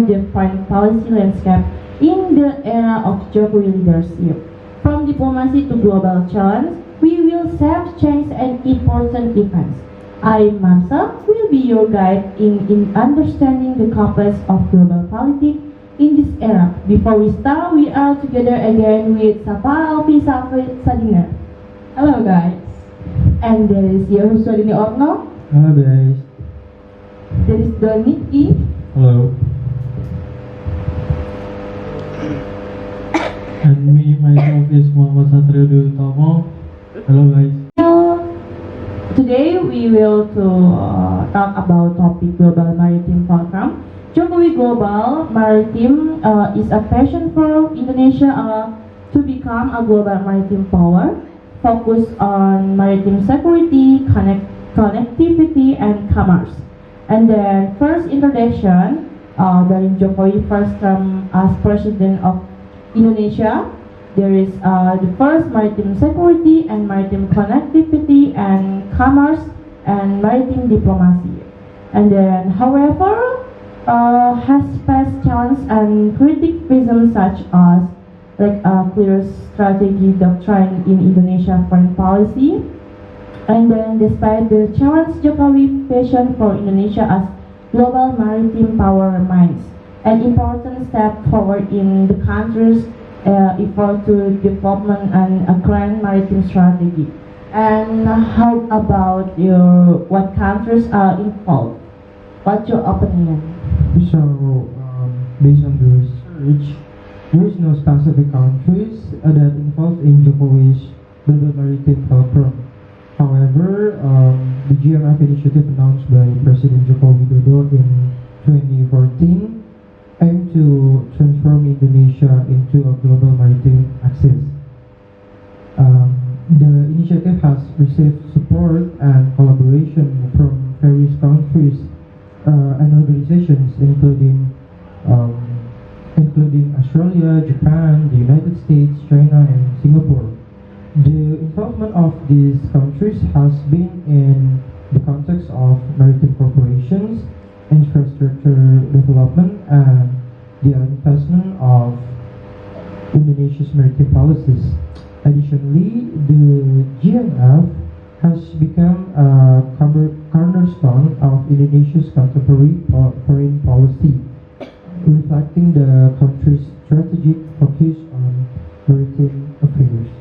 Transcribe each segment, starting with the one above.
the foreign policy landscape in the era of Joko leadership. From diplomacy to global challenge, we will shape change and important events. I, MARSHA, will be your guide in understanding the complex of global politics in this era. Before we start, we are together again with SAFAAH, ALVI, SADINA. Hello guys. And there is YEHOSYUA dari ORNO. Hello guys. There is NIKY. Hello. And me, myself is Mohamad SATRIODWIUTOMO. Hello guys. Today we will talk about topic Global Maritime Forum. Jokowi Global Maritime is a passion for Indonesia to become a global maritime power, focused on maritime security, connectivity, and commerce. And then first introduction during Jokowi first term as President of Indonesia. There is the first maritime security and maritime connectivity and commerce and maritime diplomacy. And then, however, has faced challenges and criticism such as like a clear strategy doctrine in Indonesia foreign policy. And then, despite the challenge, Jokowi passion for Indonesia as global maritime power remains an important step forward in the country's effort to development and a grand maritime strategy. And how about what countries are involved? What's your opinion? So, based on the research, there is no specific countries that involved in Jokowi's Global Maritime Forum. However, the GMF initiative announced by President Joko Widodo in 2014 aimed to transform Indonesia into a global maritime axis. The initiative has received support and collaboration from various countries and organizations, including Australia, Japan, the United States, China, and Singapore. The involvement of these countries has been in the context of maritime corporations, infrastructure development, and the investment of Indonesia's maritime policies. Additionally, the GMF has become a cornerstone of Indonesia's contemporary foreign policy, reflecting the country's strategic focus on maritime affairs.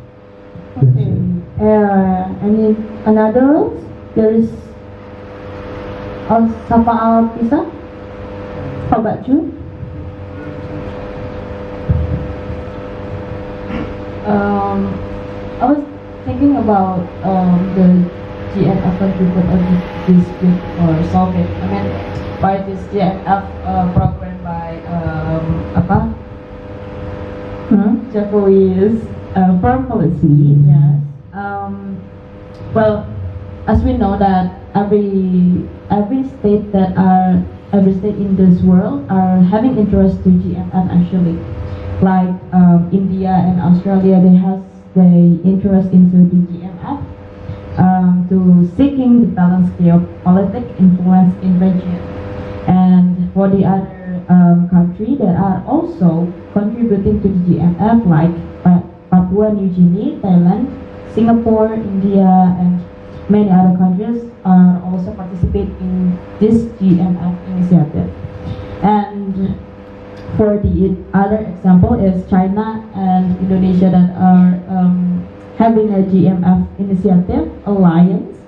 Okay. And another, there is SAFAAH Pisa. How about you? I was thinking about the GMF contribute or dispute or solve it. I mean, by this GMF program by Jokowi's foreign policy. Yes. Well, as we know that every state in this world are having interest to GMF actually. Like India and Australia, they interest into the GMF to seeking the balanced geopolitical influence in region. And for the other country that are also contributing to the GMF, like Papua New Guinea, Thailand, Singapore, India, and many other countries are also participate in this GMF initiative. And for the other example is China and Indonesia that are having a GMF initiative alliance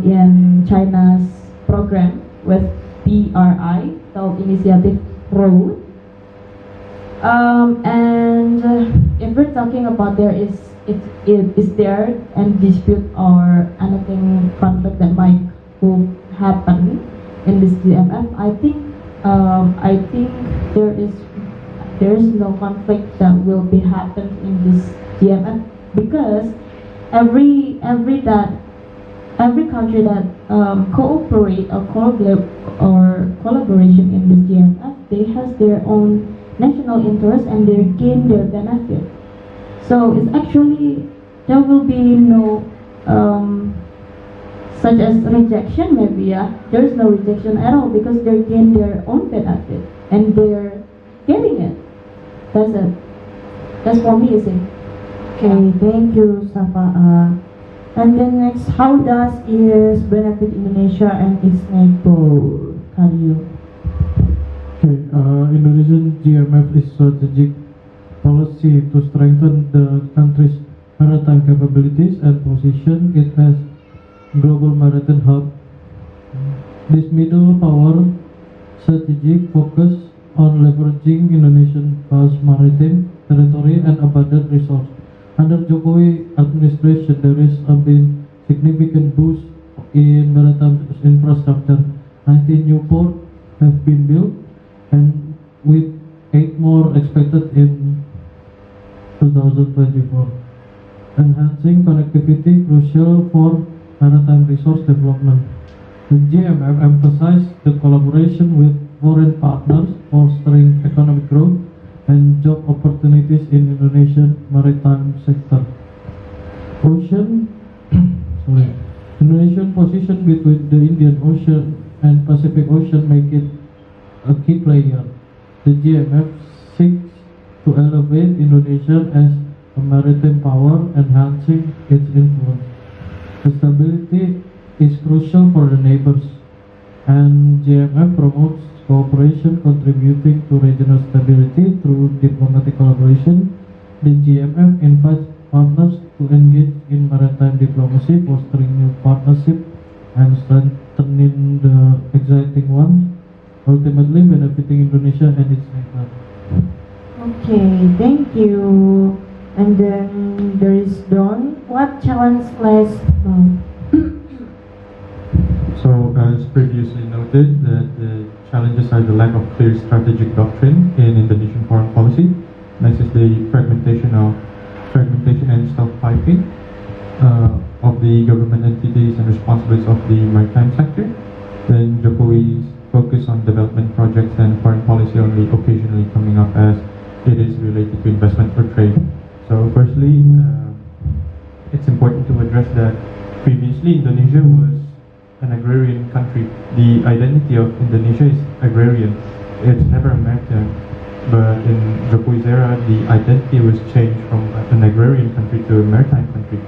in China's program with BRI called Initiative Road. And if we're talking about is there any dispute or anything conflict that might could happen in this GMF, I think there is no conflict that will be happened in this GMF because every country that cooperate or collaboration in this GMF, they has their own national interest and they gain their benefit. So it's actually there will be no such as rejection maybe, yeah. There is no rejection at all because they gain their own benefit. and they're getting it. That's it. That's for me, is it? Okay, thank you, SAFAAH. And then next, how does it benefit Indonesia and its neighbor? Can you? Okay, Indonesian GMF is strategic policy to strengthen the country's maritime capabilities and position it as global maritime hub. This middle power strategic focus on leveraging Indonesian vast maritime territory and abundant resource. Under Jokowi administration, there is been significant boost in maritime infrastructure. 19 new ports have been built, and with 8 more expected in 2024. Enhancing connectivity crucial for maritime resource development. The GMF emphasized the collaboration with foreign partners, fostering economic growth and job opportunities in Indonesian maritime sector. Indonesian position between the Indian Ocean and Pacific Ocean make it a key player. The GMF seeks to elevate Indonesia as a maritime power, enhancing its influence. The stability is crucial for the neighbors, and GMF promotes cooperation, contributing to regional stability through diplomatic collaboration. The GMF invites partners to engage in maritime diplomacy, fostering new partnership and strengthening the existing one, ultimately benefiting Indonesia and its neighbors. Okay, thank you. And then there is Don. What challenge lies now? So, as previously noted, that the challenges are the lack of clear strategic doctrine in Indonesian foreign policy. Next is the fragmentation and self-piping of the government entities and responsibilities of the maritime sector. Then Jokowi's focus on development projects and foreign policy only occasionally coming up as it is related to investment or trade. So, firstly, it's important to address that previously Indonesia was an agrarian country. The identity of Indonesia is agrarian. It's never maritime. But in Jokowi's era, the identity was changed from an agrarian country to a maritime country.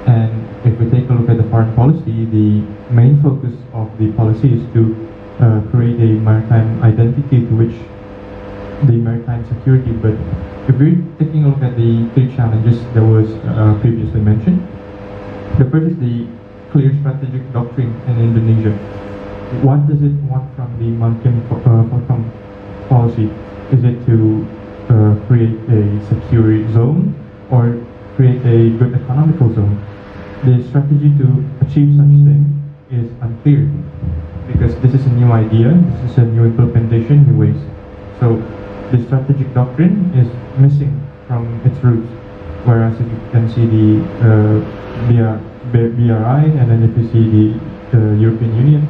And if we take a look at the foreign policy, the main focus of the policy is to create a maritime identity to which the maritime security. But if we're taking a look at the 3 challenges that was previously mentioned, the first is the clear strategic doctrine in Indonesia. What does it want from the maritime policy? Is it to create a secure zone or create a good economical zone? The strategy to achieve such thing is unclear because this is a new idea, this is a new implementation, new ways. So the strategic doctrine is missing from its roots. Whereas if you can see the BRI, and then if you see the European Union,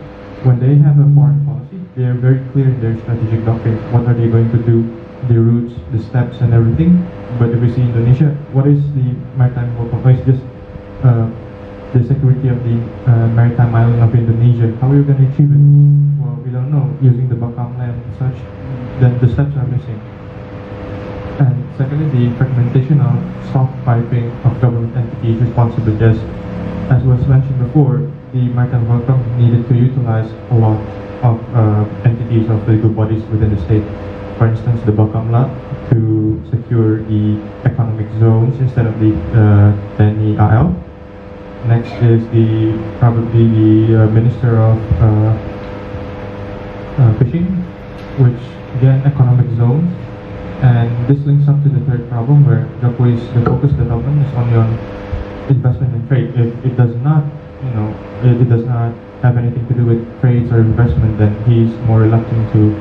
when they have a foreign policy, they are very clear in their strategic doctrine. What are they going to do, the routes, the steps, and everything. But if we see Indonesia, what is the maritime policy? It's just the security of the maritime island of Indonesia. How are you going to achieve it? Well, we don't know. Using the Bakam land and such, then the steps are missing. And secondly, the fragmentation of soft piping of government entities responsible. As was mentioned before, the maritime welcome needed to utilize a lot of entities of legal bodies within the state. For instance, the Bakamla to secure the economic zones instead of the DENI AL. Next is probably the Minister of Fishing, which again economic zones. And this links up to the third problem where the focus development is only on investment and trade. If it does not, it does not have anything to do with trades or investment, then he's more reluctant to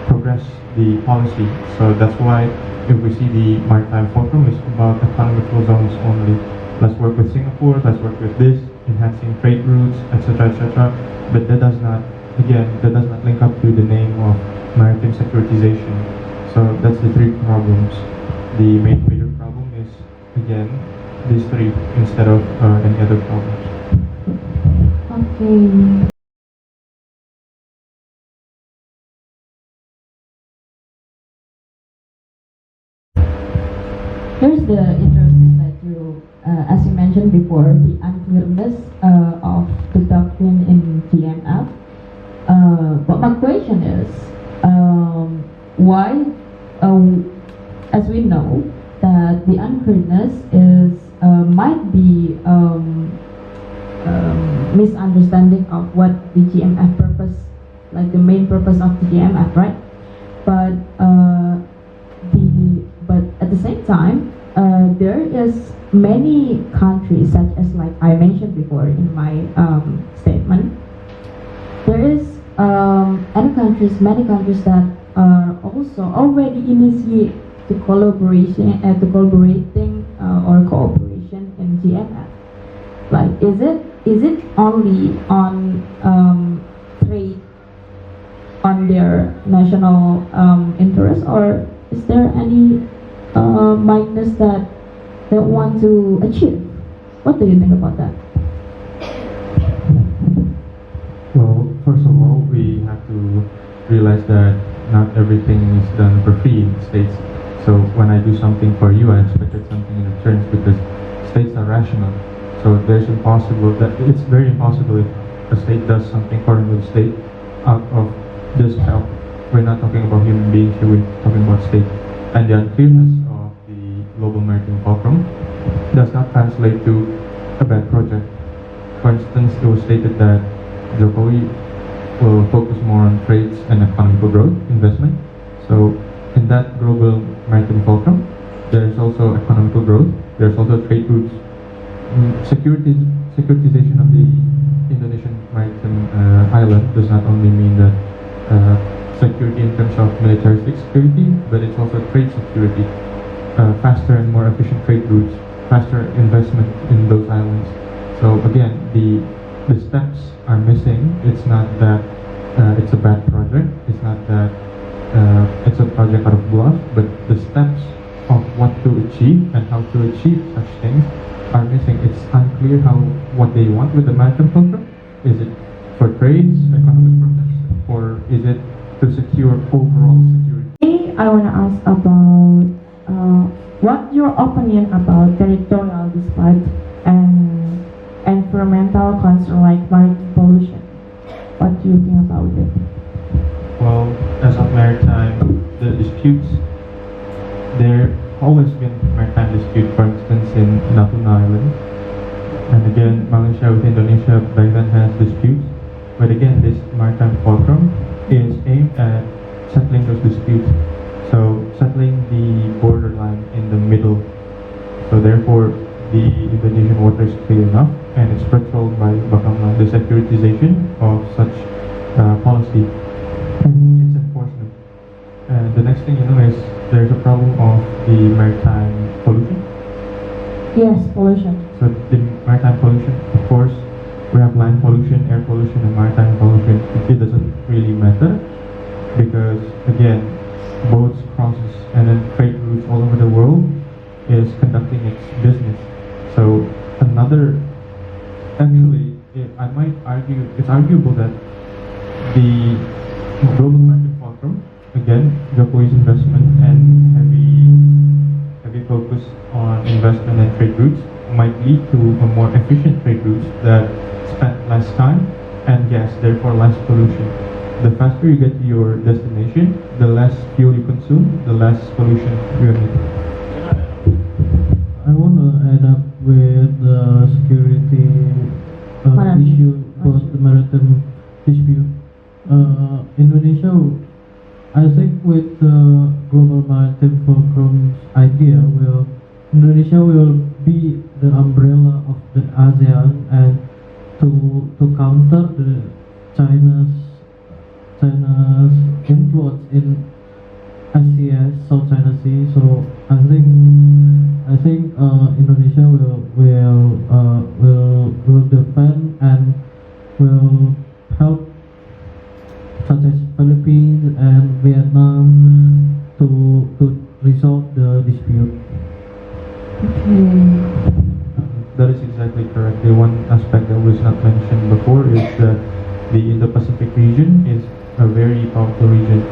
progress the policy. So that's why if we see the maritime forum is about economical zones only. Let's work with Singapore, let's work with this, enhancing trade routes, etc., etc. But that does not link up to the name of maritime securitization. So that's the 3 problems. The major problem is, again, these 3 instead of any other problems. Okay. Here's the interesting that you, as you mentioned before, the unclearness of the doctrine in GMF. But my question is, why, as we know, that the unclearness is might be misunderstanding of what the GMF purpose, like the main purpose of the GMF, right? But but at the same time, there is many countries, such as like I mentioned before in my statement. There is many countries that are also already initiate the collaboration, collaborating or cooperation in GMF. Like, is it only on trade on their national interest, or is there any minus that they want to achieve? What do you think about that? Well, first of all, we have to realize that not everything is done for free in the States. So when I do something for you, I expected something in return because states are rational. So it's very impossible if a state does something for another state out of just help. We're not talking about human beings here, we're talking about state. And the unclearness of the Global Maritime Fulcrum does not translate to a bad project. For instance, it was stated that Joko will focus more on trades and economical growth, investment. So in that Global Maritime Fulcrum, there is also economical growth, there's also trade routes. Securitization of the Indonesian maritime island does not only mean that security in terms of militaristic security, but it's also trade security, faster and more efficient trade routes, faster investment in those islands. So again, the steps are missing. It's not that it's a bad project, it's not that it's a project out of bluff, but the steps of what to achieve and how to achieve such things are missing. It's unclear what they want with the maritime fulcrum. Is it for trades, economic purpose, or is it to secure overall security? I want to ask about what your opinion about territorial dispute and environmental concern like maritime pollution. What do you think about it? Well, as of maritime, the disputes, there always been maritime dispute, for instance, in Natuna Island. And again, Malaysia with Indonesia back then has disputes. But again, this maritime fulcrum is aimed at settling those disputes. So settling the borderline in the middle. So therefore, the Indonesian water is clear enough and it's patrolled by Bakamla, the securitization of such policy. And its enforcement. And the next thing you know is there's a problem of the maritime pollution. Yes, pollution. So the maritime pollution, of course, we have land pollution, air pollution, and maritime pollution. It doesn't really matter because, again, boats, crosses, and then trade routes all over the world is conducting its business. So I might argue, it's arguable that the Global Maritime Fulcrum, again, Jokowi's investment and heavy focus on investment and trade routes might lead to a more efficient trade routes that spend less time and gas, therefore less pollution. The faster you get to your destination, the less fuel you consume, the less pollution you emit. I want to add up with the security issue about the maritime dispute. Indonesia, I think with the Global Maritime Fulcrum's idea, Indonesia will be the umbrella of the ASEAN and to counter the China's influence in SCS, South China Sea. So I think Indonesia will defend and will help such as Philippines and Vietnam to resolve the dispute. Okay. That is exactly correct. The one aspect that was not mentioned before is that the Indo-Pacific region is a very powerful region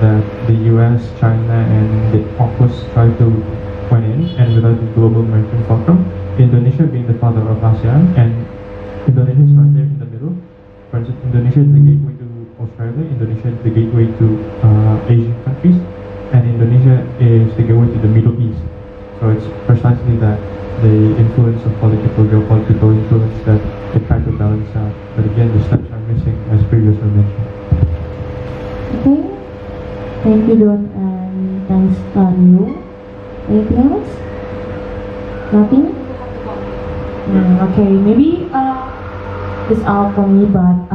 that the US, China, and the AUKUS try to went in, and without the global maritime fulcrum, Indonesia being the father of ASEAN, and Indonesia is right there in the middle. For instance, Indonesia is the gateway to Australia, Indonesia is the gateway to Asian countries, and Indonesia is the gateway to the Middle East. So it's precisely that the influence of political, geopolitical influence that they try to balance out. But again, the steps are missing, as previously mentioned. Okay, thank you, Don, and thanks, you. Anything else? Nothing? Okay, maybe that's all for me, but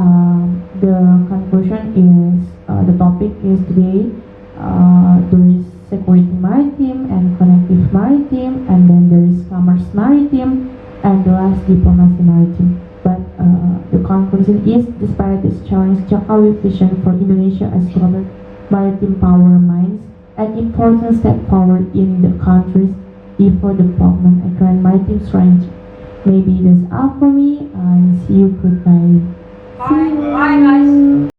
the conclusion is the topic is today there is security maritime and connective maritime, and then there is commerce maritime, and the last diplomacy maritime. But the conclusion is, despite this challenge, Jokowi's vision for Indonesia as global maritime power remains an important step forward in the country's effort development and current maritime strategy. Maybe that's all for me, and see you goodbye. Bye, guys.